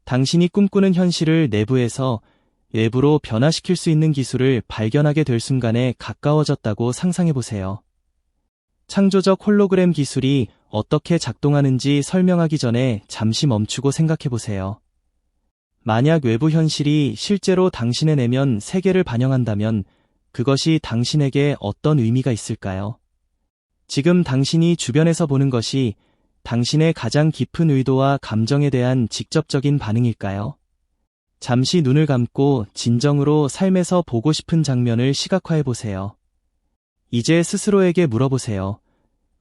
당신이 꿈꾸는 현실을 내부에서 외부로 변화시킬 수 있는 기술을 발견하게 될 순간에 가까워졌다고 상상해보세요. 창조적 홀로그램 기술이 어떻게 작동하는지 설명하기 전에 잠시 멈추고 생각해보세요. 만약 외부 현실이 실제로 당신의 내면 세계를 반영한다면 그것이 당신에게 어떤 의미가 있을까요? 지금 당신이 주변에서 보는 것이 당신의 가장 깊은 의도와 감정에 대한 직접적인 반응일까요? 잠시 눈을 감고 진정으로 삶에서 보고 싶은 장면을 시각화해보세요. 이제 스스로에게 물어보세요.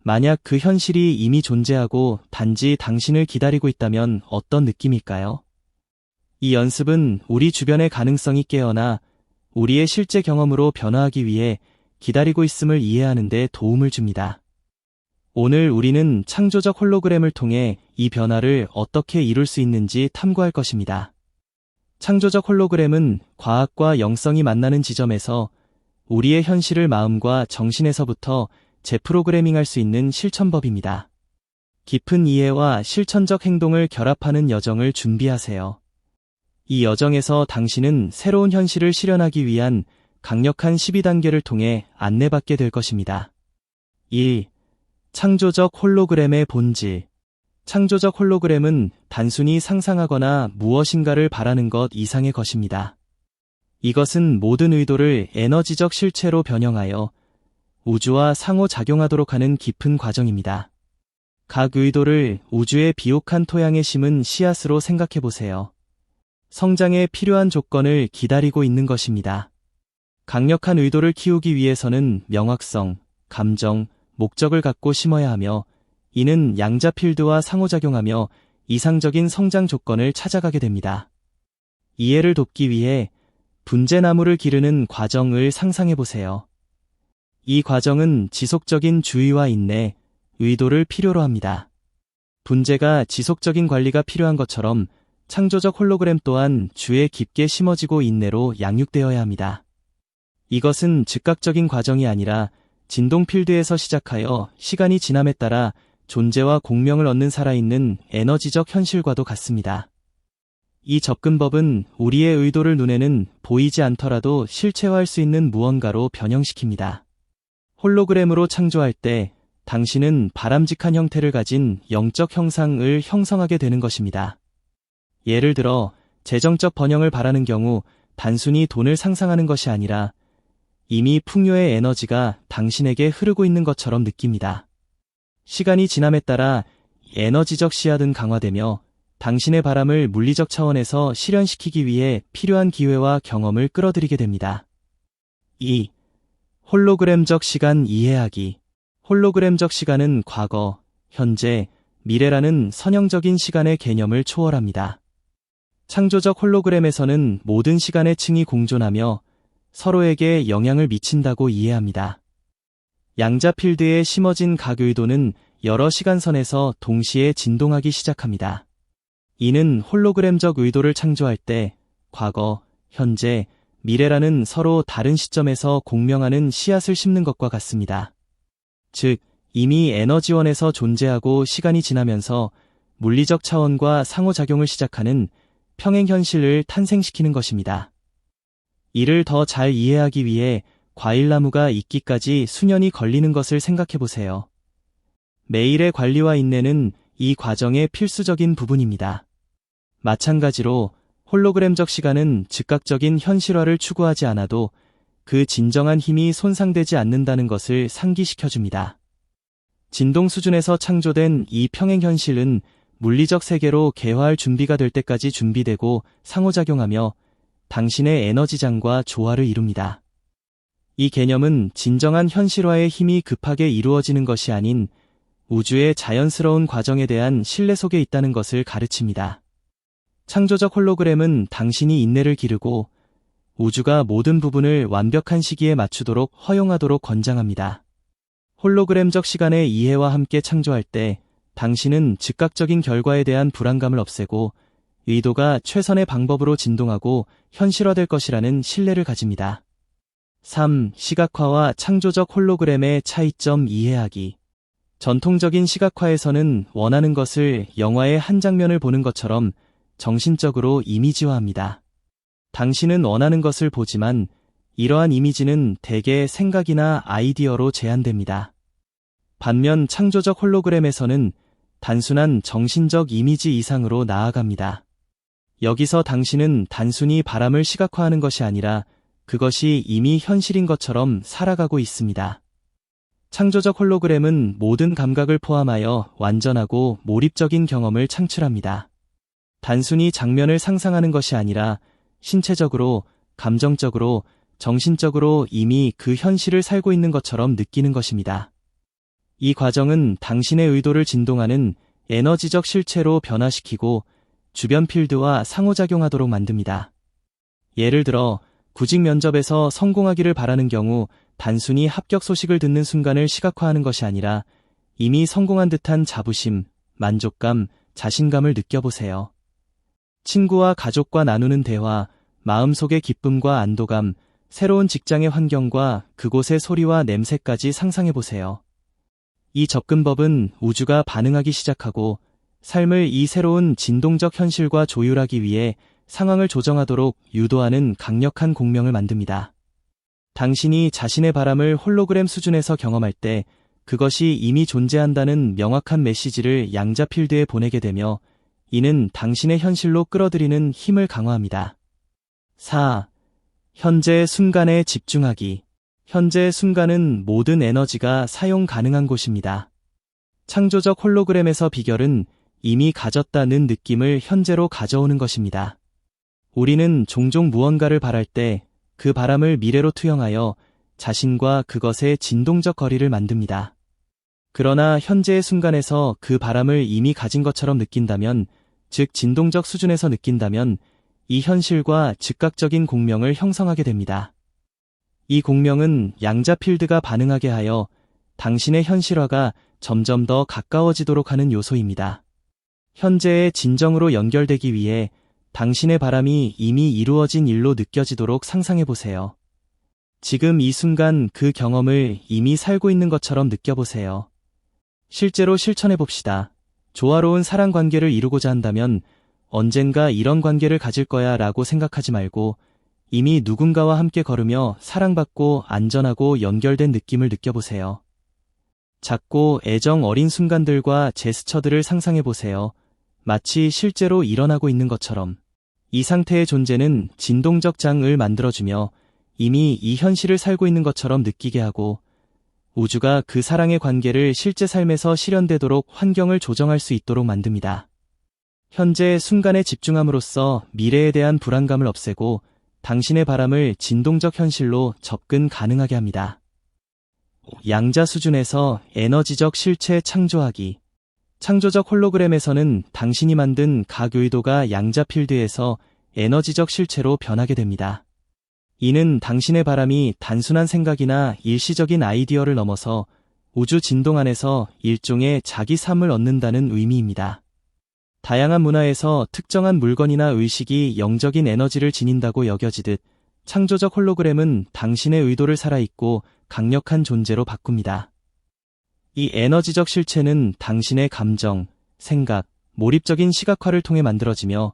만약 그 현실이 이미 존재하고 단지 당신을 기다리고 있다면 어떤 느낌일까요? 이 연습은 우리 주변의 가능성이 깨어나 우리의 실제 경험으로 변화하기 위해 기다리고 있음을 이해하는 데 도움을 줍니다. 오늘 우리는 창조적 홀로그램을 통해 이 변화를 어떻게 이룰 수 있는지 탐구할 것입니다. 창조적 홀로그램은 과학과 영성이 만나는 지점에서 우리의 현실을 마음과 정신에서부터 재프로그래밍할 수 있는 실천법입니다. 깊은 이해와 실천적 행동을 결합하는 여정을 준비하세요. 이 여정에서 당신은 새로운 현실을 실현하기 위한 강력한 12단계를 통해 안내받게 될 것입니다. 1. 창조적 홀로그램의 본질. 창조적 홀로그램은 단순히 상상하거나 무엇인가를 바라는 것 이상의 것입니다. 이것은 모든 의도를 에너지적 실체로 변형하여 우주와 상호작용하도록 하는 깊은 과정입니다. 각 의도를 우주의 비옥한 토양에 심은 씨앗으로 생각해보세요. 성장에 필요한 조건을 기다리고 있는 것입니다. 강력한 의도를 키우기 위해서는 명확성, 감정, 목적을 갖고 심어야 하며 이는 양자 필드와 상호작용하며 이상적인 성장 조건을 찾아가게 됩니다. 이해를 돕기 위해 분재나무를 기르는 과정을 상상해보세요. 이 과정은 지속적인 주의와 인내, 의도를 필요로 합니다. 분재가 지속적인 관리가 필요한 것처럼 창조적 홀로그램 또한 주에 깊게 심어지고 인내로 양육되어야 합니다. 이것은 즉각적인 과정이 아니라 진동 필드에서 시작하여 시간이 지남에 따라 존재와 공명을 얻는 살아있는 에너지적 현실과도 같습니다. 이 접근법은 우리의 의도를 눈에는 보이지 않더라도 실체화할 수 있는 무언가로 변형시킵니다. 홀로그램으로 창조할 때 당신은 바람직한 형태를 가진 영적 형상을 형성하게 되는 것입니다. 예를 들어 재정적 번영을 바라는 경우 단순히 돈을 상상하는 것이 아니라 이미 풍요의 에너지가 당신에게 흐르고 있는 것처럼 느낍니다. 시간이 지남에 따라 에너지적 씨앗은 강화되며 당신의 바람을 물리적 차원에서 실현시키기 위해 필요한 기회와 경험을 끌어들이게 됩니다. 2. 홀로그램적 시간 이해하기. 홀로그램적 시간은 과거, 현재, 미래라는 선형적인 시간의 개념을 초월합니다. 창조적 홀로그램에서는 모든 시간의 층이 공존하며 서로에게 영향을 미친다고 이해합니다. 양자 필드에 심어진 각 의도는 여러 시간선에서 동시에 진동하기 시작합니다. 이는 홀로그램적 의도를 창조할 때 과거, 현재, 미래라는 서로 다른 시점에서 공명하는 씨앗을 심는 것과 같습니다. 즉, 이미 에너지원에서 존재하고 시간이 지나면서 물리적 차원과 상호작용을 시작하는 평행 현실을 탄생시키는 것입니다. 이를 더 잘 이해하기 위해 과일나무가 익기까지 수년이 걸리는 것을 생각해보세요. 매일의 관리와 인내는 이 과정의 필수적인 부분입니다. 마찬가지로 홀로그램적 시간은 즉각적인 현실화를 추구하지 않아도 그 진정한 힘이 손상되지 않는다는 것을 상기시켜줍니다. 진동 수준에서 창조된 이 평행 현실은 물리적 세계로 개화할 준비가 될 때까지 준비되고 상호작용하며 당신의 에너지장과 조화를 이룹니다. 이 개념은 진정한 현실화의 힘이 급하게 이루어지는 것이 아닌 우주의 자연스러운 과정에 대한 신뢰 속에 있다는 것을 가르칩니다. 창조적 홀로그램은 당신이 인내를 기르고 우주가 모든 부분을 완벽한 시기에 맞추도록 허용하도록 권장합니다. 홀로그램적 시간의 이해와 함께 창조할 때 당신은 즉각적인 결과에 대한 불안감을 없애고 의도가 최선의 방법으로 진동하고 현실화될 것이라는 신뢰를 가집니다. 3. 시각화와 창조적 홀로그램의 차이점 이해하기. 전통적인 시각화에서는 원하는 것을 영화의 한 장면을 보는 것처럼 정신적으로 이미지화합니다. 당신은 원하는 것을 보지만 이러한 이미지는 대개 생각이나 아이디어로 제한됩니다. 반면 창조적 홀로그램에서는 단순한 정신적 이미지 이상으로 나아갑니다. 여기서 당신은 단순히 바람을 시각화하는 것이 아니라 그것이 이미 현실인 것처럼 살아가고 있습니다. 창조적 홀로그램은 모든 감각을 포함하여 완전하고 몰입적인 경험을 창출합니다. 단순히 장면을 상상하는 것이 아니라 신체적으로, 감정적으로, 정신적으로 이미 그 현실을 살고 있는 것처럼 느끼는 것입니다. 이 과정은 당신의 의도를 진동하는 에너지적 실체로 변화시키고 주변 필드와 상호작용하도록 만듭니다. 예를 들어 구직 면접에서 성공하기를 바라는 경우 단순히 합격 소식을 듣는 순간을 시각화하는 것이 아니라 이미 성공한 듯한 자부심, 만족감, 자신감을 느껴보세요. 친구와 가족과 나누는 대화, 마음속의 기쁨과 안도감, 새로운 직장의 환경과 그곳의 소리와 냄새까지 상상해보세요. 이 접근법은 우주가 반응하기 시작하고 삶을 이 새로운 진동적 현실과 조율하기 위해 상황을 조정하도록 유도하는 강력한 공명을 만듭니다. 당신이 자신의 바람을 홀로그램 수준에서 경험할 때 그것이 이미 존재한다는 명확한 메시지를 양자 필드에 보내게 되며 이는 당신의 현실로 끌어들이는 힘을 강화합니다. 4. 현재의 순간에 집중하기. 현재의 순간은 모든 에너지가 사용 가능한 곳입니다. 창조적 홀로그램에서 비결은 이미 가졌다는 느낌을 현재로 가져오는 것입니다. 우리는 종종 무언가를 바랄 때 그 바람을 미래로 투영하여 자신과 그것의 진동적 거리를 만듭니다. 그러나 현재의 순간에서 그 바람을 이미 가진 것처럼 느낀다면, 즉 진동적 수준에서 느낀다면 이 현실과 즉각적인 공명을 형성하게 됩니다. 이 공명은 양자 필드가 반응하게 하여 당신의 현실화가 점점 더 가까워지도록 하는 요소입니다. 현재의 진정으로 연결되기 위해 당신의 바람이 이미 이루어진 일로 느껴지도록 상상해보세요. 지금 이 순간 그 경험을 이미 살고 있는 것처럼 느껴보세요. 실제로 실천해봅시다. 조화로운 사랑 관계를 이루고자 한다면 언젠가 이런 관계를 가질 거야 라고 생각하지 말고 이미 누군가와 함께 걸으며 사랑받고 안전하고 연결된 느낌을 느껴보세요. 작고 애정 어린 순간들과 제스처들을 상상해보세요. 마치 실제로 일어나고 있는 것처럼. 이 상태의 존재는 진동적 장을 만들어주며 이미 이 현실을 살고 있는 것처럼 느끼게 하고 우주가 그 사랑의 관계를 실제 삶에서 실현되도록 환경을 조정할 수 있도록 만듭니다. 현재 순간에 집중함으로써 미래에 대한 불안감을 없애고 당신의 바람을 진동적 현실로 접근 가능하게 합니다. 양자 수준에서 에너지적 실체 창조하기. 창조적 홀로그램에서는 당신이 만든 각 의도가 양자 필드에서 에너지적 실체로 변하게 됩니다. 이는 당신의 바람이 단순한 생각이나 일시적인 아이디어를 넘어서 우주 진동 안에서 일종의 자기 삶을 얻는다는 의미입니다. 다양한 문화에서 특정한 물건이나 의식이 영적인 에너지를 지닌다고 여겨지듯 창조적 홀로그램은 당신의 의도를 살아있고 강력한 존재로 바꿉니다. 이 에너지적 실체는 당신의 감정, 생각, 몰입적인 시각화를 통해 만들어지며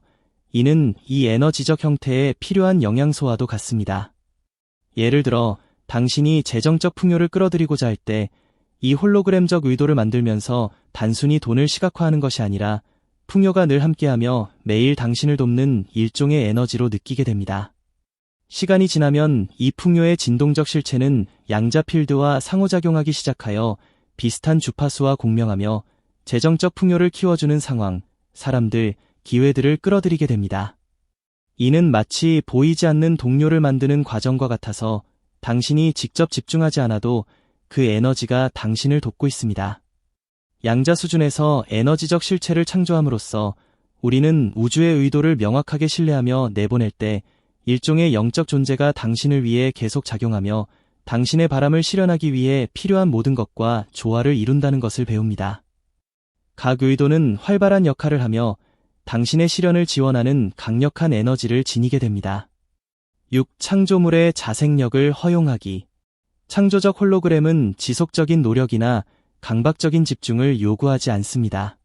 이는 이 에너지적 형태에 필요한 영양소와도 같습니다. 예를 들어 당신이 재정적 풍요를 끌어들이고자 할 때 이 홀로그램적 의도를 만들면서 단순히 돈을 시각화하는 것이 아니라 풍요가 늘 함께하며 매일 당신을 돕는 일종의 에너지로 느끼게 됩니다. 시간이 지나면 이 풍요의 진동적 실체는 양자 필드와 상호작용하기 시작하여 비슷한 주파수와 공명하며 재정적 풍요를 키워주는 상황, 사람들, 기회들을 끌어들이게 됩니다. 이는 마치 보이지 않는 동료를 만드는 과정과 같아서 당신이 직접 집중하지 않아도 그 에너지가 당신을 돕고 있습니다. 양자 수준에서 에너지적 실체를 창조함으로써 우리는 우주의 의도를 명확하게 신뢰하며 내보낼 때 일종의 영적 존재가 당신을 위해 계속 작용하며 당신의 바람을 실현하기 위해 필요한 모든 것과 조화를 이룬다는 것을 배웁니다. 각 의도는 활발한 역할을 하며 당신의 실현을 지원하는 강력한 에너지를 지니게 됩니다. 6. 창조물의 자생력을 허용하기. 창조적 홀로그램은 지속적인 노력이나 강박적인 집중을 요구하지 않습니다.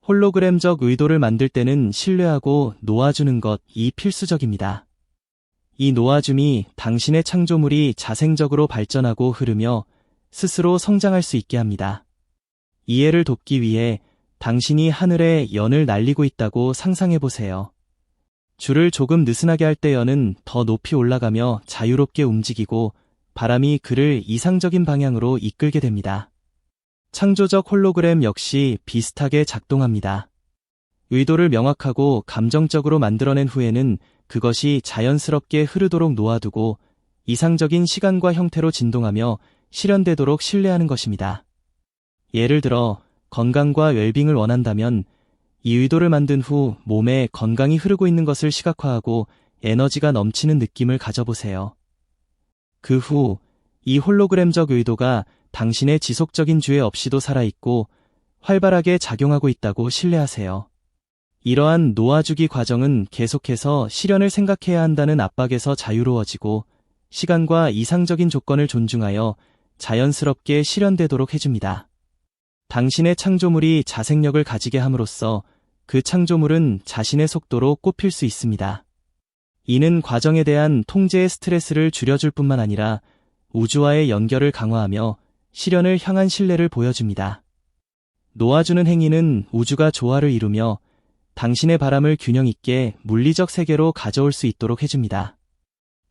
홀로그램적 의도를 만들 때는 신뢰하고 놓아주는 것이 필수적입니다. 이 놓아줌이 당신의 창조물이 자생적으로 발전하고 흐르며 스스로 성장할 수 있게 합니다. 이해를 돕기 위해 당신이 하늘에 연을 날리고 있다고 상상해 보세요. 줄을 조금 느슨하게 할 때 연은 더 높이 올라가며 자유롭게 움직이고 바람이 그를 이상적인 방향으로 이끌게 됩니다. 창조적 홀로그램 역시 비슷하게 작동합니다. 의도를 명확하고 감정적으로 만들어낸 후에는 그것이 자연스럽게 흐르도록 놓아두고 이상적인 시간과 형태로 진동하며 실현되도록 신뢰하는 것입니다. 예를 들어 건강과 웰빙을 원한다면 이 의도를 만든 후 몸에 건강이 흐르고 있는 것을 시각화하고 에너지가 넘치는 느낌을 가져보세요. 그 후 이 홀로그램적 의도가 당신의 지속적인 주의 없이도 살아있고 활발하게 작용하고 있다고 신뢰하세요. 이러한 놓아주기 과정은 계속해서 실현을 생각해야 한다는 압박에서 자유로워지고 시간과 이상적인 조건을 존중하여 자연스럽게 실현되도록 해줍니다. 당신의 창조물이 자생력을 가지게 함으로써 그 창조물은 자신의 속도로 꽃필 수 있습니다. 이는 과정에 대한 통제의 스트레스를 줄여줄 뿐만 아니라 우주와의 연결을 강화하며 실현을 향한 신뢰를 보여줍니다. 놓아주는 행위는 우주가 조화를 이루며 당신의 바람을 균형 있게 물리적 세계로 가져올 수 있도록 해줍니다.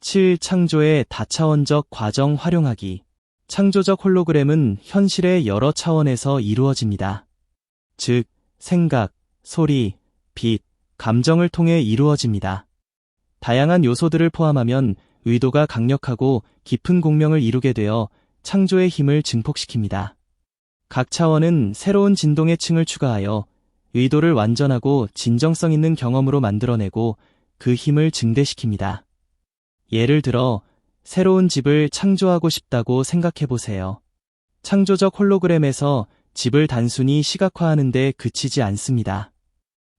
7. 창조의 다차원적 과정 활용하기. 창조적 홀로그램은 현실의 여러 차원에서 이루어집니다. 즉, 생각, 소리, 빛, 감정을 통해 이루어집니다. 다양한 요소들을 포함하면 의도가 강력하고 깊은 공명을 이루게 되어 창조의 힘을 증폭시킵니다. 각 차원은 새로운 진동의 층을 추가하여 의도를 완전하고 진정성 있는 경험으로 만들어내고 그 힘을 증대시킵니다. 예를 들어 새로운 집을 창조하고 싶다고 생각해 보세요. 창조적 홀로그램에서 집을 단순히 시각화하는 데 그치지 않습니다.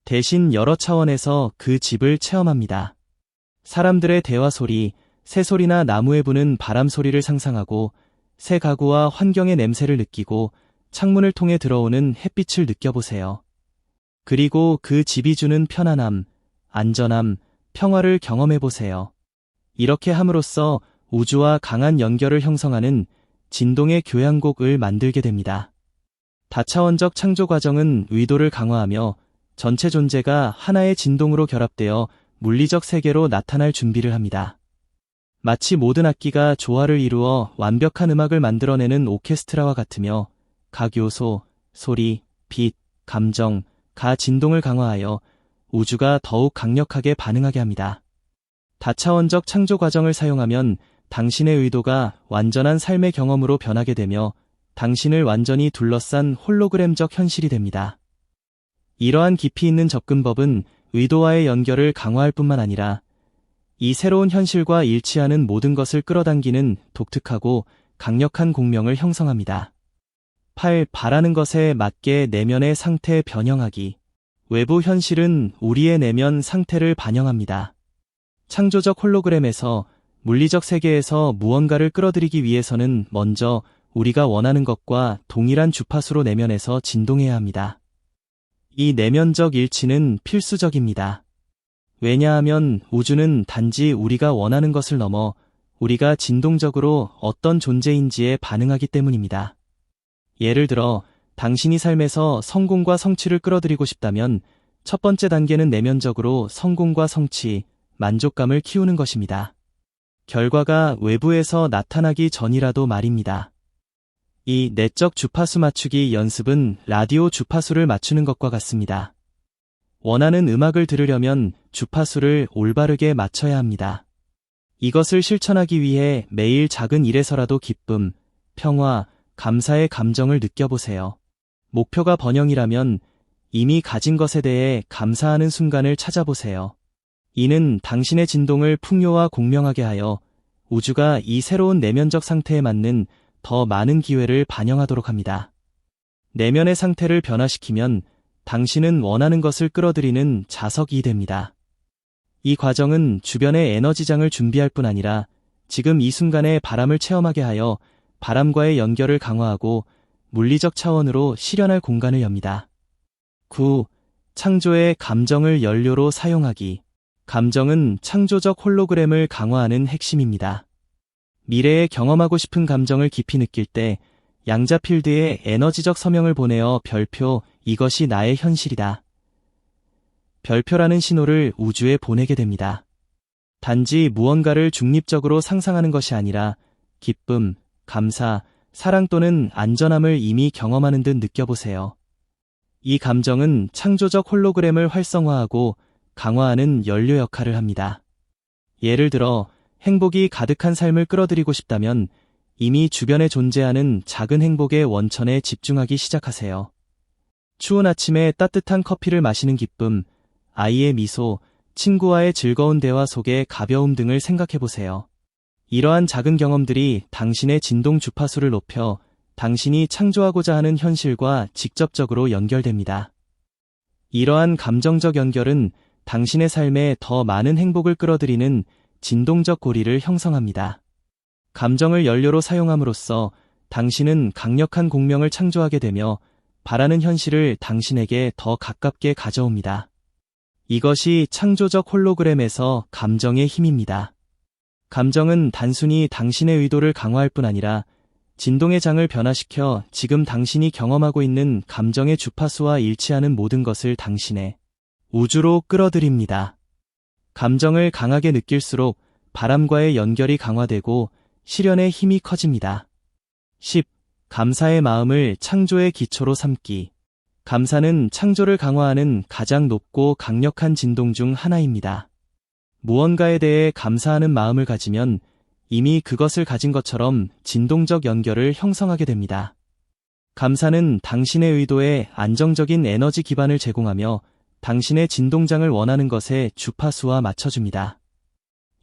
대신 여러 차원에서 그 집을 체험합니다. 사람들의 대화 소리, 새소리나 나무에 부는 바람 소리를 상상하고 새 가구와 환경의 냄새를 느끼고 창문을 통해 들어오는 햇빛을 느껴보세요. 그리고 그 집이 주는 편안함, 안전함, 평화를 경험해보세요. 이렇게 함으로써 우주와 강한 연결을 형성하는 진동의 교향곡을 만들게 됩니다. 다차원적 창조 과정은 의도를 강화하며 전체 존재가 하나의 진동으로 결합되어 물리적 세계로 나타날 준비를 합니다. 마치 모든 악기가 조화를 이루어 완벽한 음악을 만들어내는 오케스트라와 같으며 각 요소, 소리, 빛, 감정, 가 진동을 강화하여 우주가 더욱 강력하게 반응하게 합니다. 다차원적 창조 과정을 사용하면 당신의 의도가 완전한 삶의 경험으로 변하게 되며 당신을 완전히 둘러싼 홀로그램적 현실이 됩니다. 이러한 깊이 있는 접근법은 의도와의 연결을 강화할 뿐만 아니라 이 새로운 현실과 일치하는 모든 것을 끌어당기는 독특하고 강력한 공명을 형성합니다. 8. 바라는 것에 맞게 내면의 상태 변형하기. 외부 현실은 우리의 내면 상태를 반영합니다. 창조적 홀로그램에서 물리적 세계에서 무언가를 끌어들이기 위해서는 먼저 우리가 원하는 것과 동일한 주파수로 내면에서 진동해야 합니다. 이 내면적 일치는 필수적입니다. 왜냐하면 우주는 단지 우리가 원하는 것을 넘어 우리가 진동적으로 어떤 존재인지에 반응하기 때문입니다. 예를 들어 당신이 삶에서 성공과 성취를 끌어들이고 싶다면 첫 번째 단계는 내면적으로 성공과 성취, 만족감을 키우는 것입니다. 결과가 외부에서 나타나기 전이라도 말입니다. 이 내적 주파수 맞추기 연습은 라디오 주파수를 맞추는 것과 같습니다. 원하는 음악을 들으려면 주파수를 올바르게 맞춰야 합니다. 이것을 실천하기 위해 매일 작은 일에서라도 기쁨, 평화, 감사의 감정을 느껴보세요. 목표가 번영이라면 이미 가진 것에 대해 감사하는 순간을 찾아보세요. 이는 당신의 진동을 풍요와 공명하게 하여 우주가 이 새로운 내면적 상태에 맞는 더 많은 기회를 반영하도록 합니다. 내면의 상태를 변화시키면 당신은 원하는 것을 끌어들이는 자석이 됩니다. 이 과정은 주변의 에너지장을 준비할 뿐 아니라 지금 이 순간의 바람을 체험하게 하여 바람과의 연결을 강화하고 물리적 차원으로 실현할 공간을 엽니다. 9. 창조의 감정을 연료로 사용하기. 감정은 창조적 홀로그램을 강화하는 핵심입니다. 미래에 경험하고 싶은 감정을 깊이 느낄 때 양자 필드에 에너지적 서명을 보내어 별표, 이것이 나의 현실이다. 별표라는 신호를 우주에 보내게 됩니다. 단지 무언가를 중립적으로 상상하는 것이 아니라 기쁨, 감사, 사랑 또는 안전함을 이미 경험하는 듯 느껴보세요. 이 감정은 창조적 홀로그램을 활성화하고 강화하는 연료 역할을 합니다. 예를 들어 행복이 가득한 삶을 끌어들이고 싶다면 이미 주변에 존재하는 작은 행복의 원천에 집중하기 시작하세요. 추운 아침에 따뜻한 커피를 마시는 기쁨, 아이의 미소, 친구와의 즐거운 대화 속의 가벼움 등을 생각해보세요. 이러한 작은 경험들이 당신의 진동 주파수를 높여 당신이 창조하고자 하는 현실과 직접적으로 연결됩니다. 이러한 감정적 연결은 당신의 삶에 더 많은 행복을 끌어들이는 진동적 고리를 형성합니다. 감정을 연료로 사용함으로써 당신은 강력한 공명을 창조하게 되며 바라는 현실을 당신에게 더 가깝게 가져옵니다. 이것이 창조적 홀로그램에서 감정의 힘입니다. 감정은 단순히 당신의 의도를 강화할 뿐 아니라 진동의 장을 변화시켜 지금 당신이 경험하고 있는 감정의 주파수와 일치하는 모든 것을 당신의 우주로 끌어들입니다. 감정을 강하게 느낄수록 바람과의 연결이 강화되고 실현의 힘이 커집니다. 10. 감사의 마음을 창조의 기초로 삼기. 감사는 창조를 강화하는 가장 높고 강력한 진동 중 하나입니다. 무언가에 대해 감사하는 마음을 가지면 이미 그것을 가진 것처럼 진동적 연결을 형성하게 됩니다. 감사는 당신의 의도에 안정적인 에너지 기반을 제공하며 당신의 진동장을 원하는 것에 주파수와 맞춰줍니다.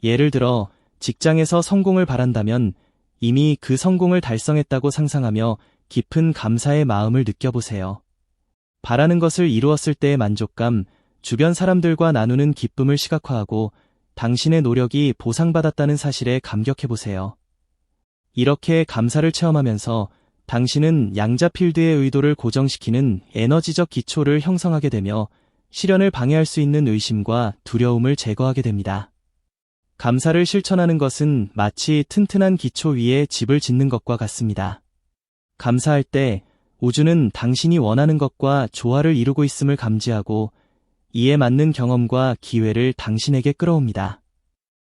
예를 들어 직장에서 성공을 바란다면 이미 그 성공을 달성했다고 상상하며 깊은 감사의 마음을 느껴보세요. 바라는 것을 이루었을 때의 만족감, 주변 사람들과 나누는 기쁨을 시각화하고 당신의 노력이 보상받았다는 사실에 감격해보세요. 이렇게 감사를 체험하면서 당신은 양자 필드의 의도를 고정시키는 에너지적 기초를 형성하게 되며 실현을 방해할 수 있는 의심과 두려움을 제거하게 됩니다. 감사를 실천하는 것은 마치 튼튼한 기초 위에 집을 짓는 것과 같습니다. 감사할 때 우주는 당신이 원하는 것과 조화를 이루고 있음을 감지하고 이에 맞는 경험과 기회를 당신에게 끌어옵니다.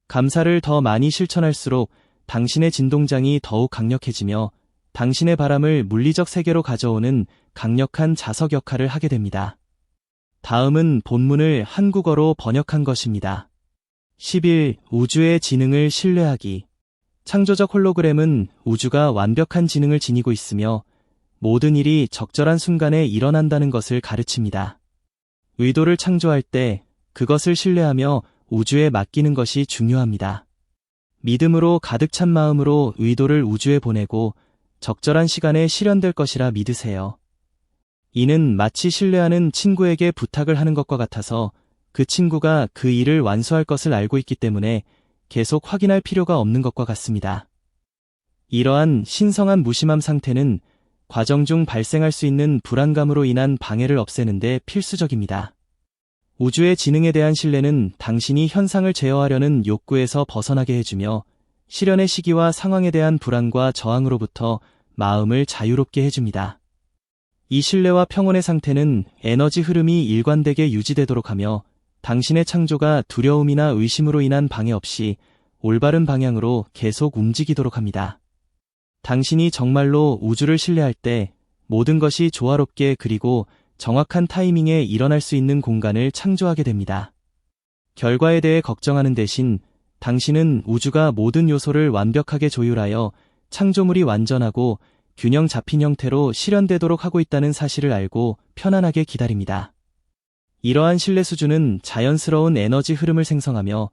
감사를 더 많이 실천할수록 당신의 진동장이 더욱 강력해지며 당신의 바람을 물리적 세계로 가져오는 강력한 자석 역할을 하게 됩니다. 다음은 본문을 한국어로 번역한 것입니다. 11. 우주의 지능을 신뢰하기. 창조적 홀로그램은 우주가 완벽한 지능을 지니고 있으며 모든 일이 적절한 순간에 일어난다는 것을 가르칩니다. 의도를 창조할 때 그것을 신뢰하며 우주에 맡기는 것이 중요합니다. 믿음으로 가득 찬 마음으로 의도를 우주에 보내고 적절한 시간에 실현될 것이라 믿으세요. 이는 마치 신뢰하는 친구에게 부탁을 하는 것과 같아서 그 친구가 그 일을 완수할 것을 알고 있기 때문에 계속 확인할 필요가 없는 것과 같습니다. 이러한 신성한 무심함 상태는 과정 중 발생할 수 있는 불안감으로 인한 방해를 없애는 데 필수적입니다. 우주의 지능에 대한 신뢰는 당신이 현상을 제어하려는 욕구에서 벗어나게 해주며 실현의 시기와 상황에 대한 불안과 저항으로부터 마음을 자유롭게 해줍니다. 이 신뢰와 평온의 상태는 에너지 흐름이 일관되게 유지되도록 하며 당신의 창조가 두려움이나 의심으로 인한 방해 없이 올바른 방향으로 계속 움직이도록 합니다. 당신이 정말로 우주를 신뢰할 때 모든 것이 조화롭게 그리고 정확한 타이밍에 일어날 수 있는 공간을 창조하게 됩니다. 결과에 대해 걱정하는 대신 당신은 우주가 모든 요소를 완벽하게 조율하여 창조물이 완전하고 균형 잡힌 형태로 실현되도록 하고 있다는 사실을 알고 편안하게 기다립니다. 이러한 신뢰 수준은 자연스러운 에너지 흐름을 생성하며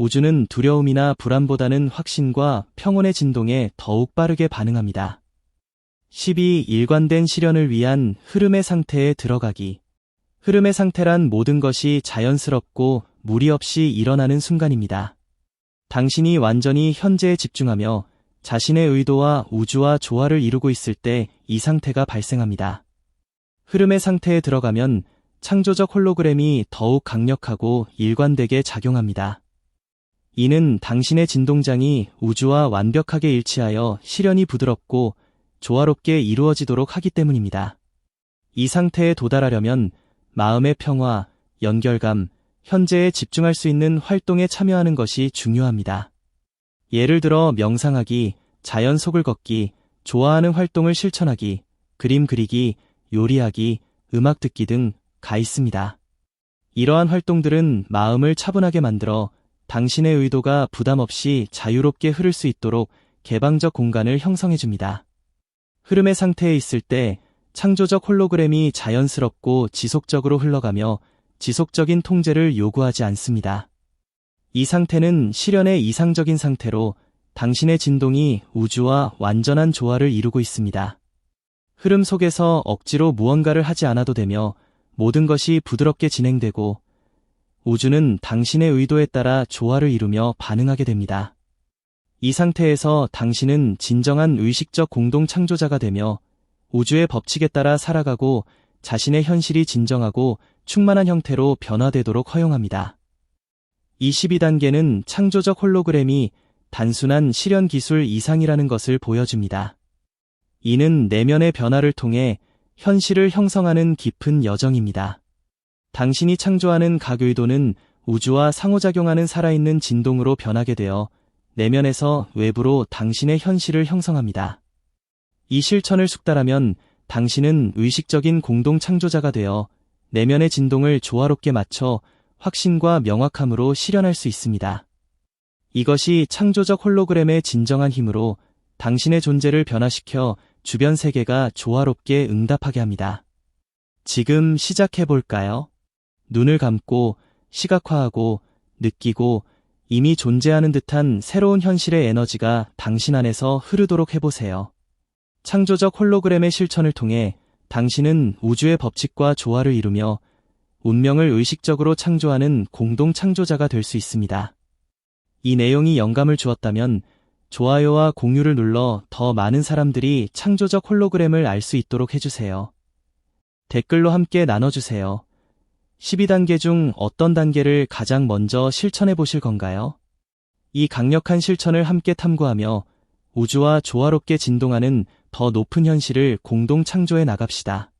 우주는 두려움이나 불안보다는 확신과 평온의 진동에 더욱 빠르게 반응합니다. 12. 일관된 실현을 위한 흐름의 상태에 들어가기. 흐름의 상태란 모든 것이 자연스럽고 무리 없이 일어나는 순간입니다. 당신이 완전히 현재에 집중하며 자신의 의도와 우주와 조화를 이루고 있을 때 이 상태가 발생합니다. 흐름의 상태에 들어가면 창조적 홀로그램이 더욱 강력하고 일관되게 작용합니다. 이는 당신의 진동장이 우주와 완벽하게 일치하여 실현이 부드럽고 조화롭게 이루어지도록 하기 때문입니다. 이 상태에 도달하려면 마음의 평화, 연결감, 현재에 집중할 수 있는 활동에 참여하는 것이 중요합니다. 예를 들어 명상하기, 자연 속을 걷기, 좋아하는 활동을 실천하기, 그림 그리기, 요리하기, 음악 듣기 등 가 있습니다. 이러한 활동들은 마음을 차분하게 만들어 당신의 의도가 부담 없이 자유롭게 흐를 수 있도록 개방적 공간을 형성해줍니다. 흐름의 상태에 있을 때 창조적 홀로그램이 자연스럽고 지속적으로 흘러가며 지속적인 통제를 요구하지 않습니다. 이 상태는 실현의 이상적인 상태로 당신의 진동이 우주와 완전한 조화를 이루고 있습니다. 흐름 속에서 억지로 무언가를 하지 않아도 되며 모든 것이 부드럽게 진행되고 우주는 당신의 의도에 따라 조화를 이루며 반응하게 됩니다. 이 상태에서 당신은 진정한 의식적 공동 창조자가 되며 우주의 법칙에 따라 살아가고 자신의 현실이 진정하고 충만한 형태로 변화되도록 허용합니다. 이 12단계는 창조적 홀로그램이 단순한 실현 기술 이상이라는 것을 보여줍니다. 이는 내면의 변화를 통해 현실을 형성하는 깊은 여정입니다. 당신이 창조하는 각 의도는 우주와 상호작용하는 살아있는 진동으로 변하게 되어 내면에서 외부로 당신의 현실을 형성합니다. 이 실천을 숙달하면 당신은 의식적인 공동 창조자가 되어 내면의 진동을 조화롭게 맞춰 확신과 명확함으로 실현할 수 있습니다. 이것이 창조적 홀로그램의 진정한 힘으로 당신의 존재를 변화시켜 주변 세계가 조화롭게 응답하게 합니다. 지금 시작해볼까요? 눈을 감고 시각화하고 느끼고 이미 존재하는 듯한 새로운 현실의 에너지가 당신 안에서 흐르도록 해보세요. 창조적 홀로그램의 실천을 통해 당신은 우주의 법칙과 조화를 이루며 운명을 의식적으로 창조하는 공동 창조자가 될 수 있습니다. 이 내용이 영감을 주었다면 좋아요와 공유를 눌러 더 많은 사람들이 창조적 홀로그램을 알 수 있도록 해주세요. 댓글로 함께 나눠주세요. 12단계 중 어떤 단계를 가장 먼저 실천해 보실 건가요? 이 강력한 실천을 함께 탐구하며 우주와 조화롭게 진동하는 더 높은 현실을 공동 창조해 나갑시다.